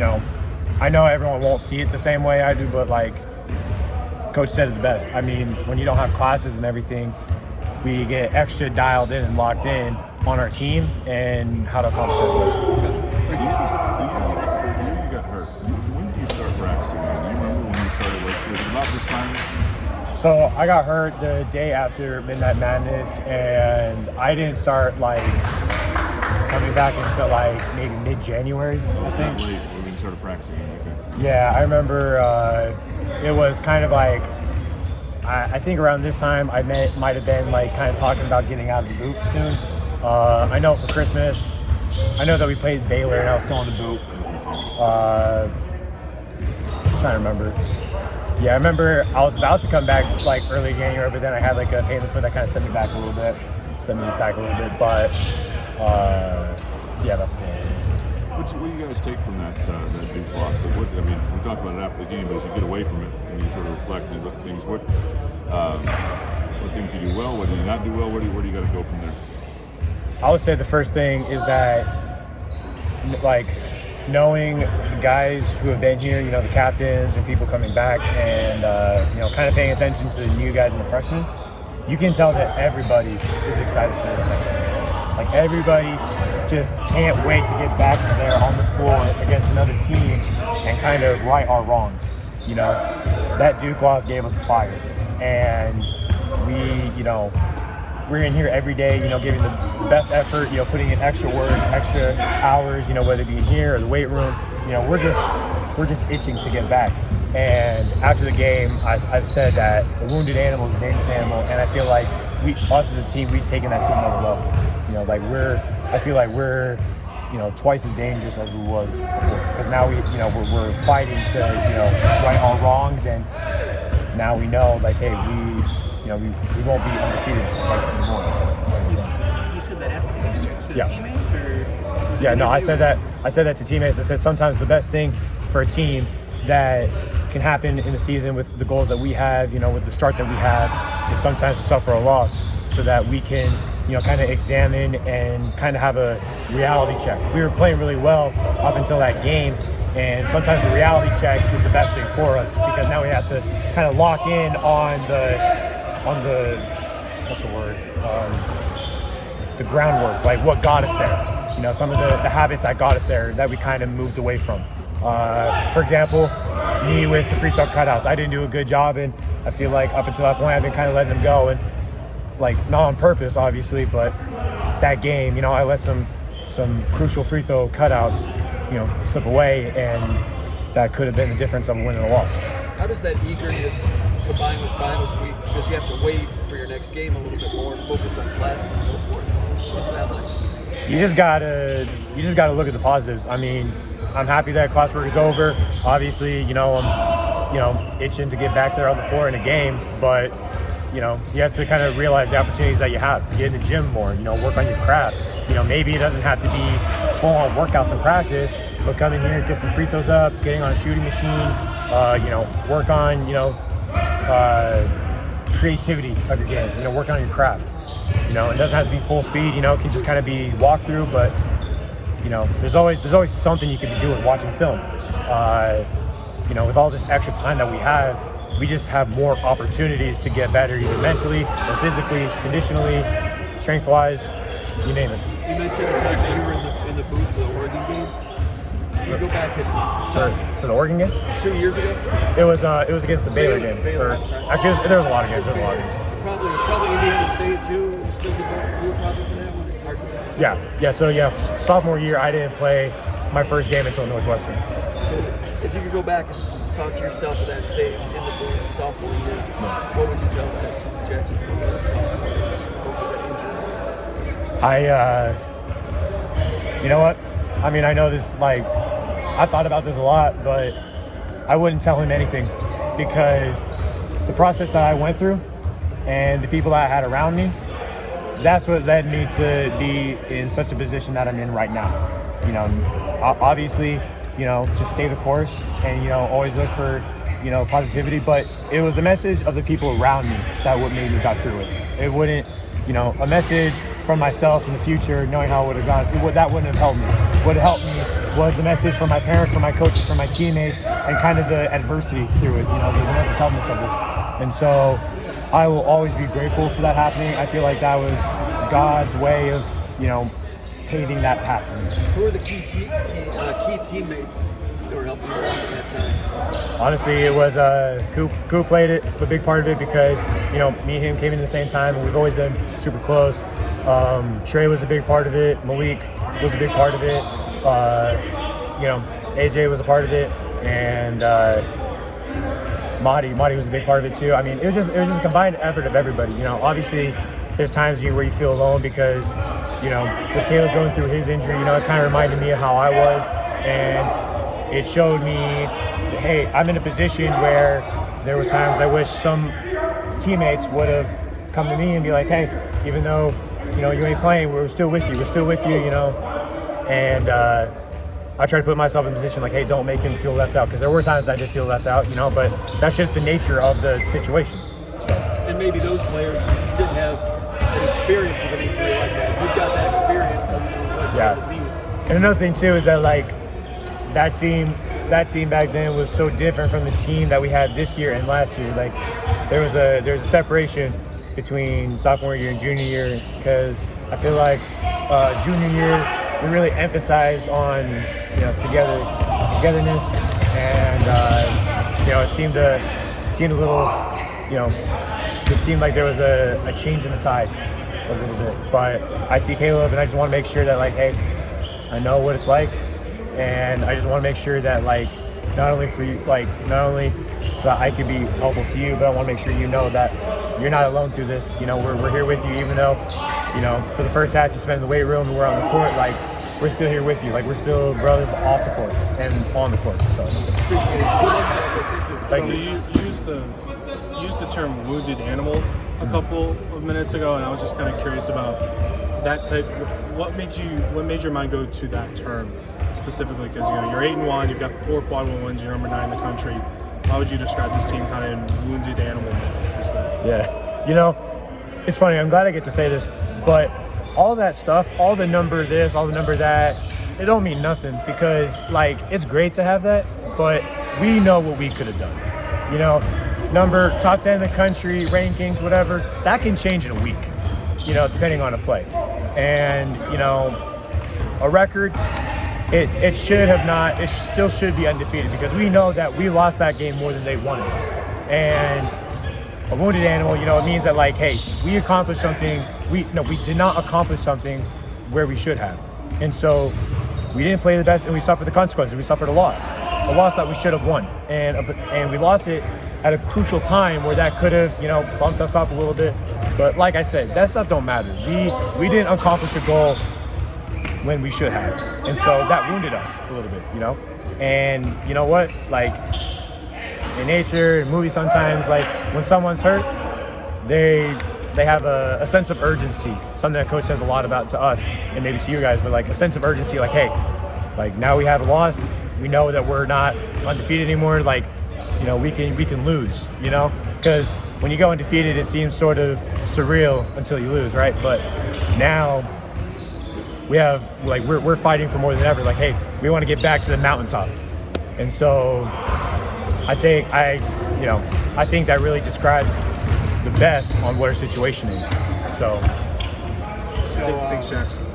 I know everyone won't see it the same way I do, but like Coach said it the best. I mean, when you don't have classes and everything, we get extra dialed in and locked in on our team and how to accomplish our goals. The year you got hurt, when did you start practicing? Do you remember when you started? Was it about this time? So I got hurt the day after Midnight Madness, and I didn't start coming back until maybe mid-January, I think. Late when you started practicing. Okay. Yeah, I remember it was kind of I think around this time I might have been kind of talking about getting out of the boot soon. I know for Christmas, I know that we played Baylor and I was still in the boot. I'm trying to remember. Yeah, I remember I was about to come back early January, but then I had a pain in the foot that kind of set me back a little bit. But yeah, that's cool. What do you guys take from that Duke loss? So we talked about it after the game, but as you get away from it and you sort of reflect and look at things, what things you do well, what do you not do well, where do you got to go from there? I would say the first thing is that knowing the guys who have been here, the captains and people coming back, and kind of paying attention to the new guys and the freshmen, you can tell that everybody is excited for this next game. Everybody just can't wait to get back there on the floor against another team and kind of right our wrongs. That Duke loss gave us a fire, and we're in here every day, giving the best effort, putting in extra work, extra hours, whether it be in here or the weight room. We're just itching to get back. And after the game, I said that a wounded animal is a dangerous animal, and I feel like us as a team, we've taken that to another level. I feel like we're twice as dangerous as we was before, because now we're fighting to right our wrongs, and now we know hey, we won't be undefeated anymore. You said that after the game starts to teammates, or? Yeah, no, I said that to teammates. I said sometimes the best thing for a team that can happen in the season with the goals that we have, with the start that we have, is sometimes to suffer a loss so that we can, kind of examine and kind of have a reality check. We were playing really well up until that game, and sometimes the reality check is the best thing for us, because now we have to kind of lock in on the what's the word? The groundwork, what got us there. Some of the habits that got us there that we kind of moved away from. For example, me with the free throw cutouts, I didn't do a good job, and I feel like up until that point I've been kind of letting them go, and not on purpose obviously, but that game, I let some crucial free throw cutouts, slip away, and that could have been the difference of a win and a loss. How does that eagerness combine with finals week, because you have to wait for your next game a little bit more and focus on classes and so forth? What's that like? You just gotta look at the positives. I mean, I'm happy that classwork is over. Obviously, I'm itching to get back there on the floor in a game, but you have to kind of realize the opportunities that you have. Get in the gym more, work on your craft. Maybe it doesn't have to be full-on workouts in practice, but come in here, get some free throws up, getting on a shooting machine, work on, creativity of your game, work on your craft. It doesn't have to be full speed, it can just kind of be walkthrough, but, there's always something you could be doing, watching film. With all this extra time that we have, we just have more opportunities to get better, either mentally or physically, conditionally, strength-wise, you name it. You mentioned the time that you were in the booth for the Oregon game. If you go back and for the Oregon game? 2 years ago? It was against the Baylor game. Actually, there was a lot of games. Probably Indiana State too. You still you were probably for that one. Yeah. So sophomore year, I didn't play my first game until Northwestern. So if you could go back and talk to yourself at that stage in the booth, sophomore year, what would you tell that Jaxon sophomore year? You know what? I mean, I know this, I thought about this a lot, but I wouldn't tell him anything, because the process that I went through and the people that I had around me, that's what led me to be in such a position that I'm in right now. Obviously, just stay the course and, always look for, positivity, but it was the message of the people around me that what made me got through it. It a message from myself in the future, knowing how it would have gone, that wouldn't have helped me. What helped me was the message from my parents, from my coaches, from my teammates, and kind of the adversity through it. They never tell me some of this. And so I will always be grateful for that happening. I feel like that was God's way of, paving that path for me. Who are the key teammates that were helping you along at that time? Honestly, it was Coop played a big part of it because, me and him came in the same time, and we've always been super close. Trey was a big part of it. Malik was a big part of it. AJ was a part of it, and Mahdi was a big part of it too. I mean, it was just a combined effort of everybody. Obviously, there's times where you feel alone because, with Caleb going through his injury, it kind of reminded me of how I was, and it showed me, hey, I'm in a position where there was times I wish some teammates would have come to me and be like, hey, even though, you ain't playing, we're still with you, and I try to put myself in a position like, hey, don't make him feel left out, because there were times I did feel left out, but that's just the nature of the situation. So. And maybe those players didn't have an experience with an injury like that. You've got that experience, so you know what it means. And another thing too is that that team back then was so different from the team that we had this year and last year. Like there's a separation between sophomore year and junior year, because I feel like junior year we really emphasized on togetherness, and it seemed a little it seemed like there was a change in the tide a little bit. But I see Caleb, and I just want to make sure that hey, I know what it's like, and I just want to make sure that not only for you, not only so that I could be helpful to you, but I want to make sure you know that you're not alone through this. We're here with you, even though for the first half you spent in the weight room and we're on the court. We're still here with you. We're still brothers off the court and on the court. So thank you. You used the term wounded animal a couple of minutes ago, and I was just kind of curious about that type. What made your mind go to that term specifically? Because you're 8-1, you've got 4 quad 1 wins, you're number 9 in the country. How would you describe this team kind of in wounded animal mode? Yeah, it's funny. I'm glad I get to say this, but all that stuff, all the number this, all the number that, it don't mean nothing, because it's great to have that, but we know what we could have done. Number top 10 in the country, rankings, whatever, that can change in a week, depending on a play. And, a record, it should have not, it still should be undefeated, because we know that we lost that game more than they won it. And a wounded animal, it means that hey, we accomplished something. We did not accomplish something where we should have. And so we didn't play the best, and we suffered the consequences. We suffered a loss that we should have won. And we lost it at a crucial time where that could have, bumped us up a little bit. But like I said, that stuff don't matter. We didn't accomplish a goal when we should have. And so that wounded us a little bit, And you know what? In nature, in movies sometimes, when someone's hurt, they have a sense of urgency, something that coach says a lot about to us and maybe to you guys, but a sense of urgency, hey, now we have a loss, we know that we're not undefeated anymore, we can lose, because when you go undefeated, it seems sort of surreal until you lose, right? But now we have, we're fighting for more than ever, hey, we want to get back to the mountaintop. And so I think that really describes the best on what our situation is. So thanks, Jaxon.